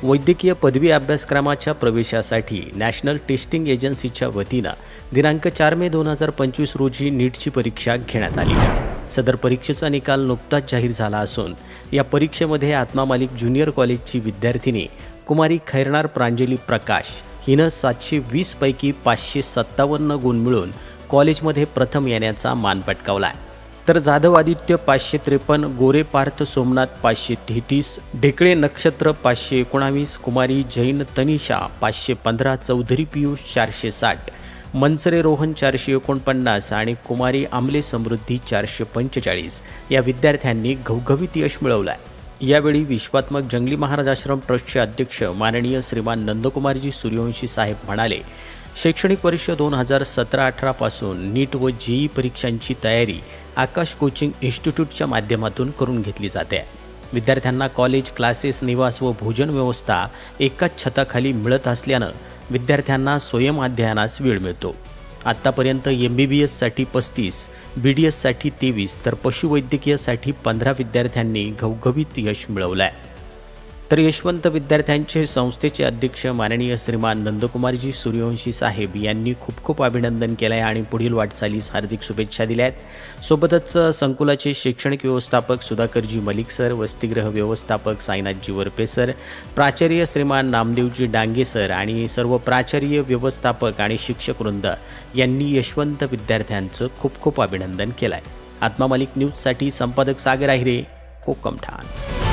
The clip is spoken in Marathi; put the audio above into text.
वैद्यकीय पदवी अभ्यासक्रमाच्या प्रवेशासाठी नॅशनल टेस्टिंग एजन्सीच्या वतीनं दिनांक 4 मे 2025 रोजी नीटची परीक्षा घेण्यात आली। सदर परीक्षेचा निकाल नुकताच जाहीर झाला असून या परीक्षेमध्ये आत्मा मालिक ज्युनियर कॉलेजची विद्यार्थिनी कुमारी खैरनार प्रांजली प्रकाश हिनं 720 पैकी 557 गुण मिळवून कॉलेजमध्ये प्रथम येण्याचा मान पटकावला। तर जाधव आदित्य 553, गोरे पार्थ सोमनाथ 533, ढेकळे नक्षत्र 519, कुमारी जैन तनिषा 515, चौधरी पियुष 460, मनसरे रोहन 449 आणि कुमारी आमले समृद्धी 445 या विद्यार्थ्यांनी घवघवीत यश मिळवलं आहे। यावेळी विश्वात्मक जंगली महाराज आश्रम ट्रस्टचे अध्यक्ष माननीय श्रीमान नंदकुमारजी सूर्यवंशी साहेब म्हणाले, शैक्षणिक वर्ष 2017-18 पासून नीट व जेई परीक्षांची तयारी आकाश कोचिंग इन्स्टिट्यूटच्या माध्यमातून करून घेतली जाते। विद्यार्थ्यांना कॉलेज, क्लासेस, निवास व भोजन व्यवस्था एकाच छताखाली मिळत असल्यानं विद्यार्थ्यांना स्वयंअध्ययनास वेळ मिळतो। आत्तापर्यंत MBBSसाठी 35, BDSसाठी 23 तर पशुवैद्यकीयसाठी 15 विद्यार्थ्यांनी घवघवीत यश मिळवलं आहे। तर यशवंत विद्यार्थ्यांचे संस्थेचे अध्यक्ष माननीय श्रीमान नंदकुमारजी सूर्यवंशी साहेब यांनी खूप खूप अभिनंदन केलं आहे आणि पुढील वाटचालीस हार्दिक शुभेच्छा दिल्या आहेत। सोबतच संकुलाचे शैक्षणिक व्यवस्थापक सुधाकरजी मलिक सर, वसतिगृह व्यवस्थापक साईनाथजी वरपे सर, प्राचार्य श्रीमान नामदेवजी डांगे सर आणि सर्व प्राचार्य, व्यवस्थापक आणि शिक्षक वृंद यांनी यशवंत विद्यार्थ्यांचं खूप खूप अभिनंदन केलं आहे। आत्मा मालिक न्यूजसाठी संपादक सागर आहिरे, कोकम ठाण।